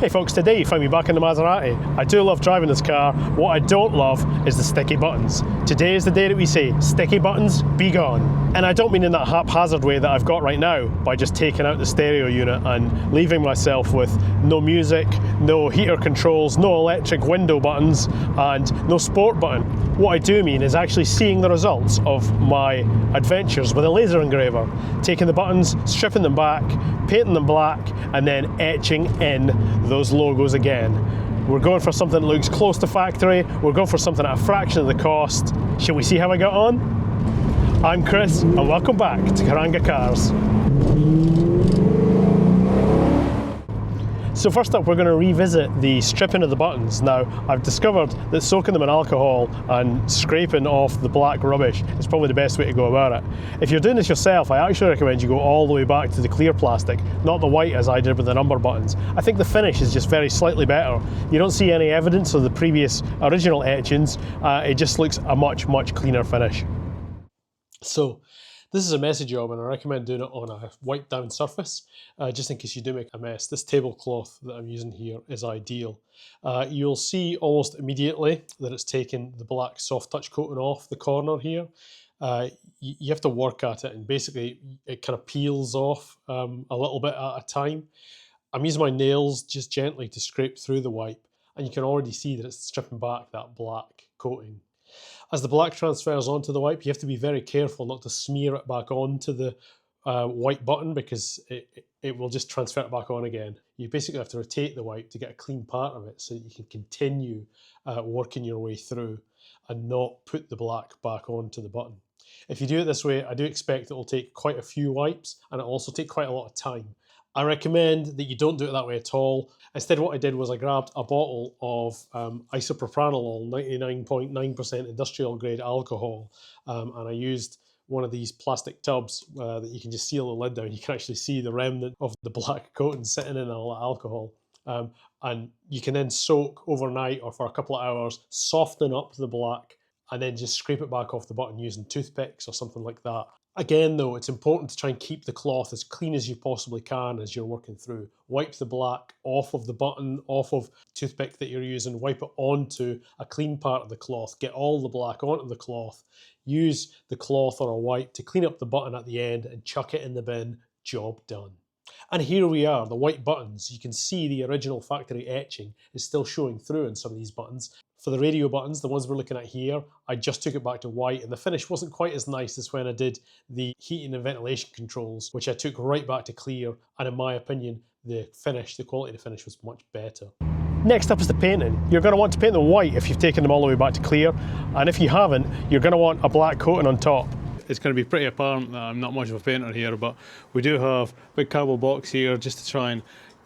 Hey folks, today you find me back in the Maserati. I do love driving this car. What I don't love is the sticky buttons. Today is the day that we say, sticky buttons, be gone. And I don't mean in that haphazard way that I've got right now, by just taking out the stereo unit and leaving myself with no music, no heater controls, no electric window buttons, and no sport button. What I do mean is actually seeing the results of my adventures with a laser engraver, taking the buttons, stripping them back, painting them black, and then etching in those logos again. We're going for something that looks close to factory. We're going for something at a fraction of the cost. Shall we see how I got on? I'm Chris, and welcome back to Karanga Cars. So first up, we're going to revisit the stripping of the buttons. Now, I've discovered that soaking them in alcohol and scraping off the black rubbish is probably the best way to go about it. If you're doing this yourself, I actually recommend you go all the way back to the clear plastic, not the white as I did with the number buttons. I think the finish is just very slightly better. You don't see any evidence of the previous original etchings. It just looks a much, much cleaner finish. So, this is a messy job and I recommend doing it on a wiped down surface, just in case you do make a mess. This tablecloth that I'm using here is ideal. You'll see almost immediately that it's taken the black soft touch coating off the corner here. You have to work at it and basically it kind of peels off a little bit at a time. I'm using my nails just gently to scrape through the wipe and you can already see that it's stripping back that black coating. As the black transfers onto the wipe, you have to be very careful not to smear it back onto the white button because it will just transfer it back on again. You basically have to rotate the wipe to get a clean part of it so that you can continue working your way through and not put the black back onto the button. If you do it this way, I do expect it will take quite a few wipes and it'll also take quite a lot of time. I recommend that you don't do it that way at all. Instead, what I did was I grabbed a bottle of isopropanol, 99.9% industrial grade alcohol, and I used one of these plastic tubs that you can just seal the lid down. You can actually see the remnant of the black coating sitting in all the alcohol. And you can then soak overnight or for a couple of hours, soften up the black, and then just scrape it back off the button using toothpicks or something like that. Again though, it's important to try and keep the cloth as clean as you possibly can as you're working through. Wipe the black off of the button, off of the toothpick that you're using, wipe it onto a clean part of the cloth, get all the black onto the cloth, use the cloth or a wipe to clean up the button at the end and chuck it in the bin, job done. And here we are, the white buttons. You can see the original factory etching is still showing through in some of these buttons. For the radio buttons, the ones we're looking at here, I just took it back to white and the finish wasn't quite as nice as when I did the heating and ventilation controls, which I took right back to clear. And in my opinion, the quality of the finish was much better. Next up is the painting. You're going to want to paint them white if you've taken them all the way back to clear. And if you haven't, you're going to want a black coating on top. It's going to be pretty apparent that I'm not much of a painter here, but we do have a big cardboard box here just to try and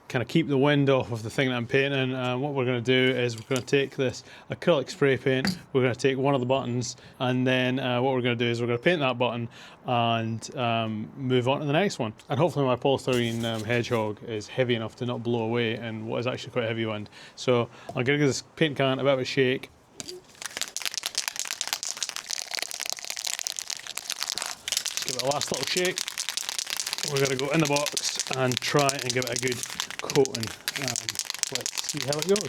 kind of keep the wind off of the thing that I'm painting. And what we're going to do is we're going to take this acrylic spray paint, we're going to take one of the buttons, and then what we're going to do is we're going to paint that button and move on to the next one. And hopefully my polystyrene hedgehog is heavy enough to not blow away in what is actually quite a heavy wind. So I'm going to give this paint can a bit of a shake. Give it a last little shake. We're going to go in the box and try and give it a good coating. Let's see how it goes.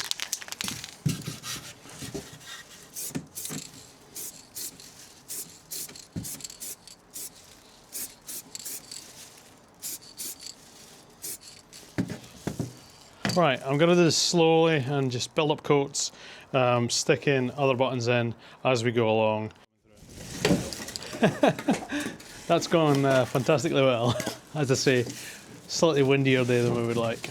Right, I'm going to do this slowly and just build up coats, sticking other buttons in as we go along. That's gone fantastically well. As I say, slightly windier day than we would like.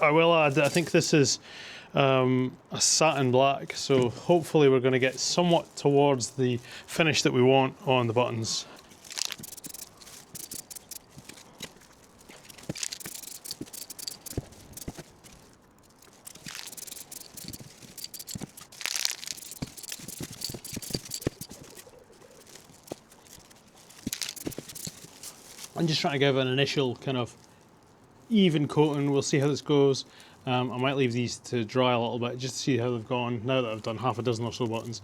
I will add that I think this is a satin black, so hopefully we're going to get somewhat towards the finish that we want on the buttons. I'm just trying to give an initial kind of even coating. We'll see how this goes. I might leave these to dry a little bit just to see how they've gone now that I've done half a dozen or so buttons.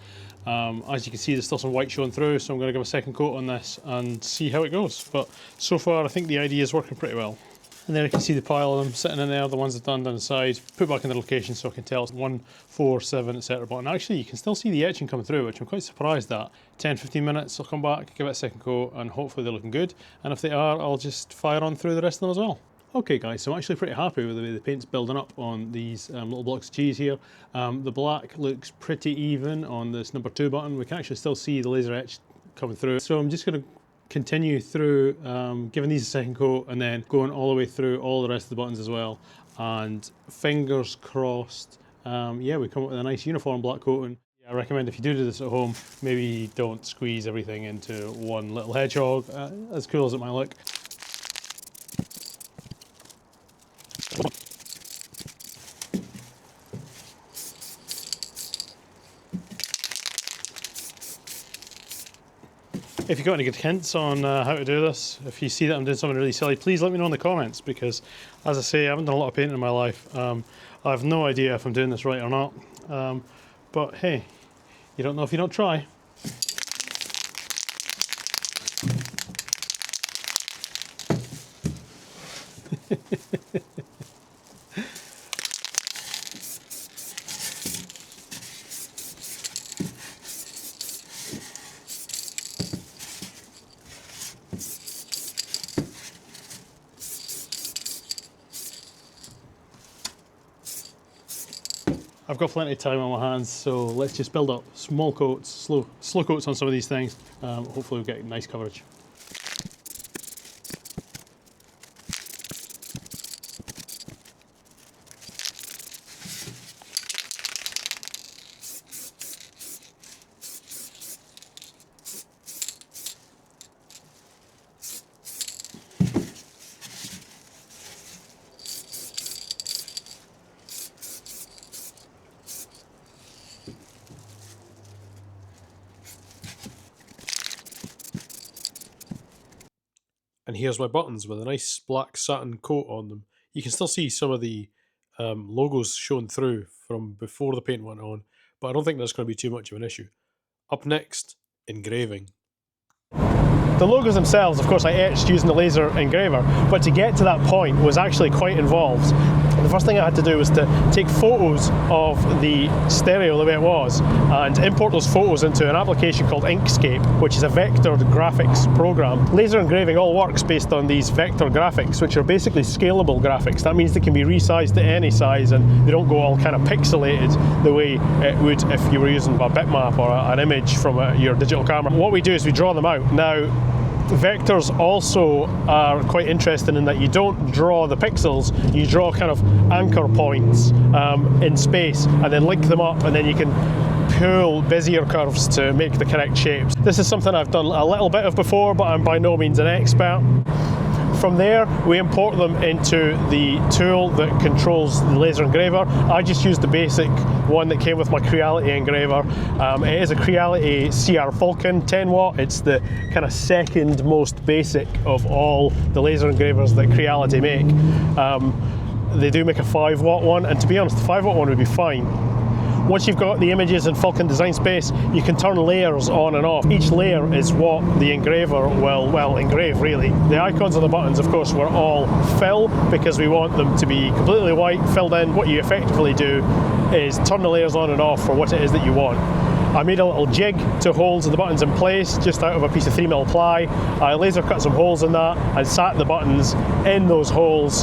As you can see, there's still some white showing through, so I'm going to give a second coat on this and see how it goes. But so far I think the idea is working pretty well. And then I can see the pile of them sitting in there, the ones I've done down the side, put back in their location so I can tell it's 1, 4, 7, etc. button. Actually, you can still see the etching coming through, which I'm quite surprised at. 10-15 minutes, I'll come back, give it a second coat, and hopefully they're looking good. And if they are, I'll just fire on through the rest of them as well. Okay guys, so I'm actually pretty happy with the way the paint's building up on these little blocks of cheese here. The black looks pretty even on this number 2 button. We can actually still see the laser etch coming through. So I'm just going to continue through giving these a second coat and then going all the way through all the rest of the buttons as well. And fingers crossed, yeah, we come up with a nice uniform black coating. I recommend if you do this at home, maybe don't squeeze everything into one little hedgehog, as cool as it might look. If you've got any good hints on how to do this, if you see that I'm doing something really silly, please let me know in the comments, because as I say, I haven't done a lot of painting in my life. I have no idea if I'm doing this right or not, but hey, you don't know if you don't try. I've got plenty of time on my hands, so let's just build up small coats, slow coats on some of these things. Hopefully we'll get nice coverage. And here's my buttons with a nice black satin coat on them. You can still see some of the logos showing through from before the paint went on, but I don't think that's going to be too much of an issue. Up next, engraving. The logos themselves, of course, I etched using the laser engraver, but to get to that point was actually quite involved. The first thing I had to do was to take photos of the stereo the way it was and import those photos into an application called Inkscape, which is a vector graphics program. Laser engraving all works based on these vector graphics, which are basically scalable graphics. That means they can be resized to any size and they don't go all kind of pixelated the way it would if you were using a bitmap or an image from your digital camera. What we do is we draw them out. Now, vectors also are quite interesting in that you don't draw the pixels, you draw kind of anchor points in space and then link them up, and then you can pull Bezier curves to make the correct shapes. This is something I've done a little bit of before, but I'm by no means an expert. From there, we import them into the tool that controls the laser engraver. I just used the basic one that came with my Creality engraver. It is a Creality CR Falcon 10 watt. It's the kind of second most basic of all the laser engravers that Creality make. They do make a 5 watt one, and to be honest, the 5 watt one would be fine. Once you've got the images in Falcon Design Space, you can turn layers on and off. Each layer is what the engraver will engrave, really. The icons on the buttons, of course, were all fill because we want them to be completely white, filled in. What you effectively do is turn the layers on and off for what it is that you want. I made a little jig to hold the buttons in place just out of a piece of 3mm ply. I laser cut some holes in that and sat the buttons in those holes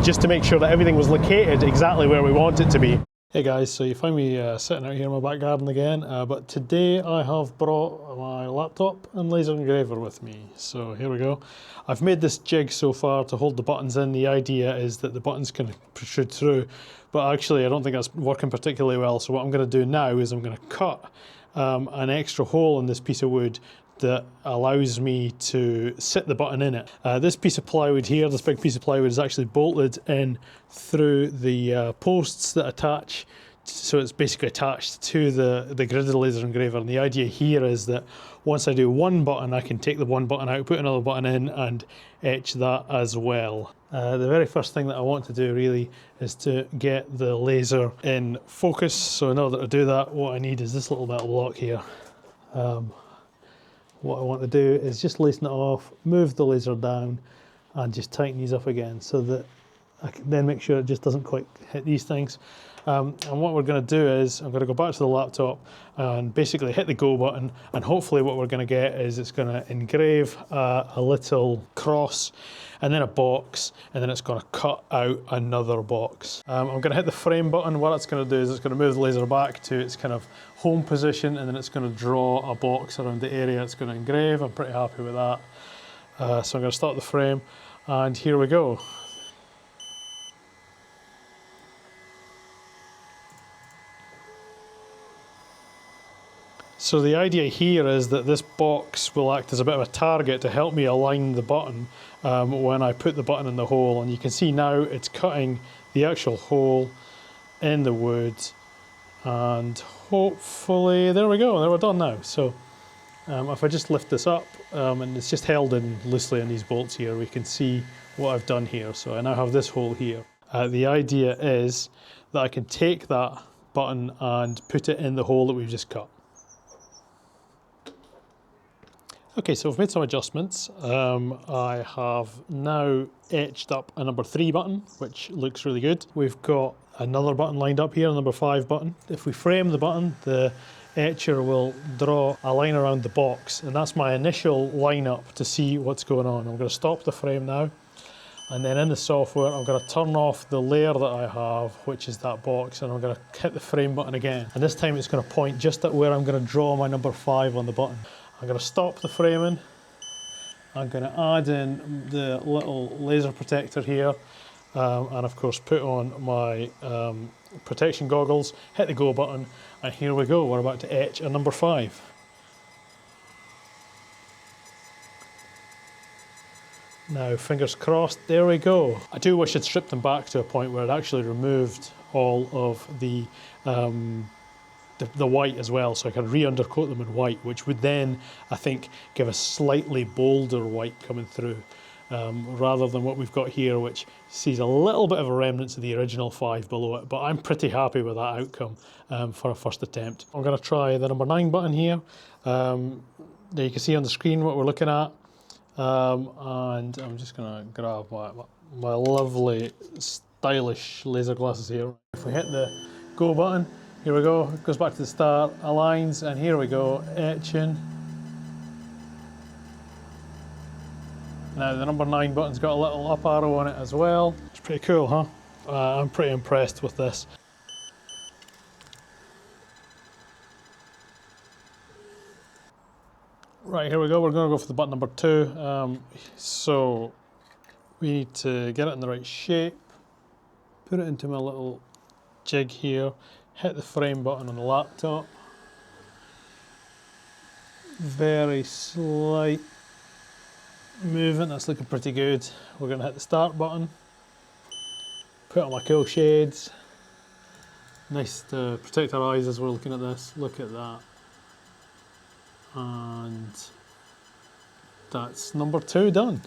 just to make sure that everything was located exactly where we want it to be. Hey guys, so you find me sitting out here in my back garden again, but today I have brought my laptop and laser engraver with me. So here we go. I've made this jig so far to hold the buttons in. The idea is that the buttons can protrude through, but actually I don't think that's working particularly well. So what I'm going to do now is I'm going to cut an extra hole in this piece of wood that allows me to sit the button in it. This piece of plywood here, this big piece of plywood, is actually bolted in through the posts that attach so it's basically attached to the gridded laser engraver. And the idea here is that once I do one button, I can take the one button out, put another button in, and etch that as well. The very first thing that I want to do really is to get the laser in focus. So in order to do that, what I need is this little metal block here. What I want to do is just loosen it off, move the laser down, and just tighten these up again so that I can then make sure it just doesn't quite hit these things. And what we're going to do is I'm going to go back to the laptop and basically hit the go button, and hopefully what we're going to get is it's going to engrave a little cross and then a box, and then it's going to cut out another box. I'm going to hit the frame button. What it's going to do is it's going to move the laser back to its kind of home position, and then it's going to draw a box around the area it's going to engrave. I'm pretty happy with that. So I'm going to start the frame, and here we go. So the idea here is that this box will act as a bit of a target to help me align the button when I put the button in the hole. And you can see now it's cutting the actual hole in the wood. And hopefully, there we go, we're done now. So if I just lift this up, and it's just held in loosely in these bolts here, we can see what I've done here. So I now have this hole here. The idea is that I can take that button and put it in the hole that we've just cut. Okay, so I've made some adjustments. I have now etched up a number 3 button, which looks really good. We've got another button lined up here, a number 5 button. If we frame the button, the etcher will draw a line around the box, and that's my initial lineup to see what's going on. I'm going to stop the frame now, and then in the software, I'm going to turn off the layer that I have, which is that box, and I'm going to hit the frame button again. And this time it's going to point just at where I'm going to draw my number 5 on the button. I'm going to stop the framing. I'm going to add in the little laser protector here, and of course put on my protection goggles, hit the go button, and here we go. We're about to etch a number 5. Now, fingers crossed, there we go. I do wish I'd stripped them back to a point where it actually removed all of the white as well, so I can re-undercoat them in white, which would then, I think, give a slightly bolder white coming through, rather than what we've got here, which sees a little bit of a remnants of the original 5 below it, but I'm pretty happy with that outcome for a first attempt. I'm going to try the number 9 button here. There you can see on the screen what we're looking at, and I'm just going to grab my lovely stylish laser glasses here. If we hit the go button, here we go, it goes back to the start, aligns, and here we go, etching. Now the number 9 button's got a little up arrow on it as well. It's pretty cool, huh? I'm pretty impressed with this. Right, here we go, we're going to go for the button number 2. So we need to get it in the right shape, put it into my little jig here, hit the frame button on the laptop. Very slight movement, that's looking pretty good. We're going to hit the start button, put on my cool shades. Nice to protect our eyes as we're looking at this. Look at that. And that's number 2 done.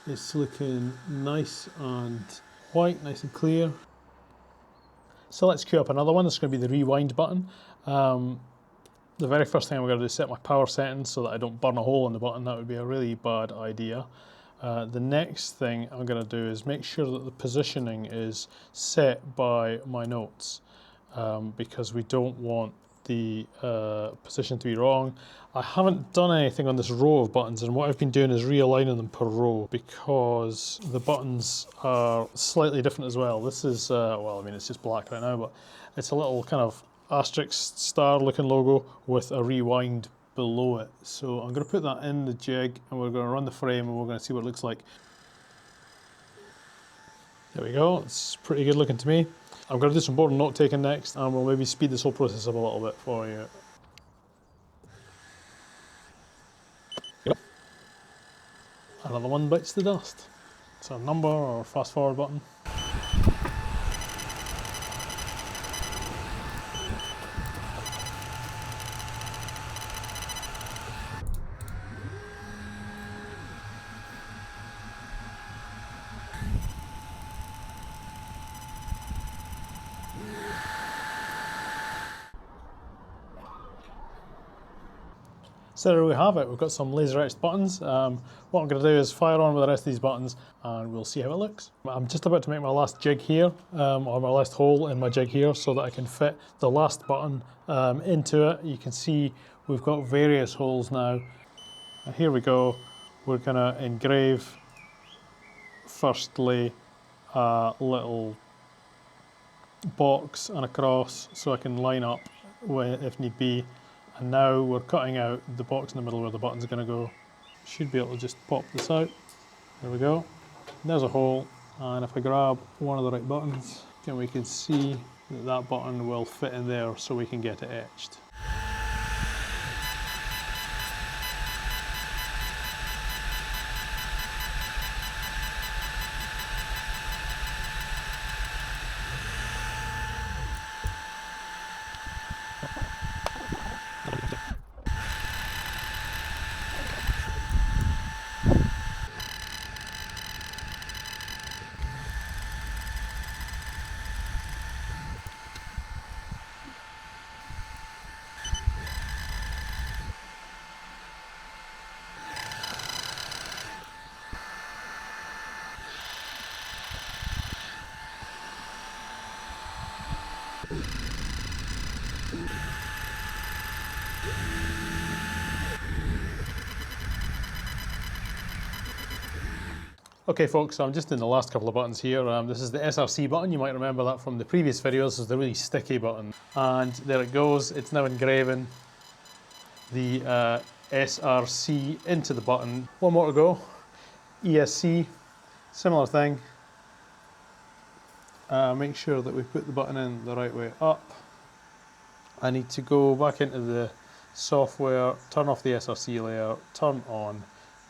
It's looking nice and white, nice and clear. So let's queue up another one. This is going to be the rewind button. The very first thing I'm going to do is set my power settings so that I don't burn a hole in the button. That would be a really bad idea. The next thing I'm going to do is make sure that the positioning is set by my notes, because we don't want the position to be wrong. I haven't done anything on this row of buttons, and what I've been doing is realigning them per row because the buttons are slightly different as well. This is, well, I mean, it's just black right now, but it's a little kind of asterisk star looking logo with a rewind below it. So I'm going to put that in the jig, and we're going to run the frame, and we're going to see what it looks like. There we go, it's pretty good looking to me. I'm going to do some more note taking next, and we'll maybe speed this whole process up a little bit for you. Another one bites the dust. It's a number or fast forward button. So there we have it, we've got some laser etched buttons. What I'm going to do is fire on with the rest of these buttons and we'll see how it looks. I'm just about to make my last jig here, or my last hole in my jig here, so that I can fit the last button into it. You can see we've got various holes now. And here we go, we're going to engrave firstly a little box and a cross so I can line up if need be. And now we're cutting out the box in the middle where the button's going to go. Should be able to just pop this out. There we go. There's a hole, and if I grab one of the right buttons, then we can see that that button will fit in there so we can get it etched. Okay folks, so I'm just in the last couple of buttons here. This is the SRC button. You might remember that from the previous videos. This is the really sticky button. And there it goes. It's now engraving the SRC into the button. One more to go. ESC, similar thing. Make sure that we put the button in the right way up. I need to go back into the software, turn off the SRC layer, turn on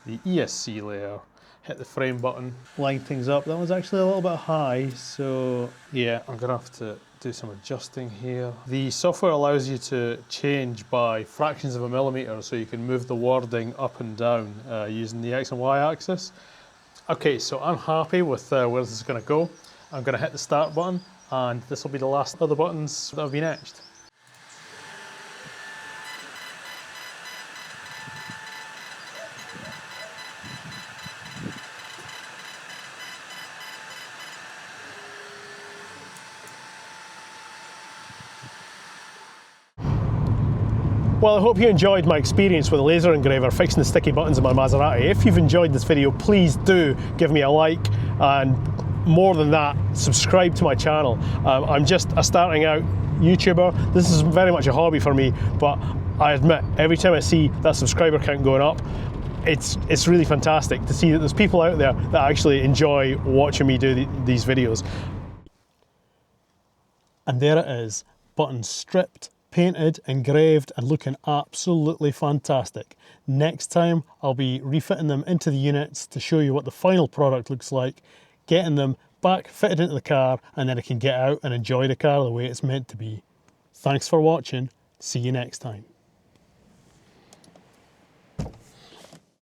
the ESC layer, hit the frame button, line things up. That was actually a little bit high, so yeah, I'm gonna have to do some adjusting here. The software allows you to change by fractions of a millimeter, so you can move the wording up and down using the X and Y axis. Okay, so I'm happy with where this is gonna go. I'm gonna hit the start button, and this will be the last of the buttons that have been etched. Well, I hope you enjoyed my experience with a laser engraver fixing the sticky buttons in my Maserati. If you've enjoyed this video, please do give me a like, and more than that, subscribe to my channel. I'm just a starting out YouTuber. This is very much a hobby for me, but I admit, every time I see that subscriber count going up, it's really fantastic to see that there's people out there that actually enjoy watching me do these videos. And there it is, buttons stripped, painted, engraved, and looking absolutely fantastic. Next time I'll be refitting them into the units to show you what the final product looks like, getting them back fitted into the car, and then I can get out and enjoy the car the way it's meant to be. Thanks for watching, see you next time.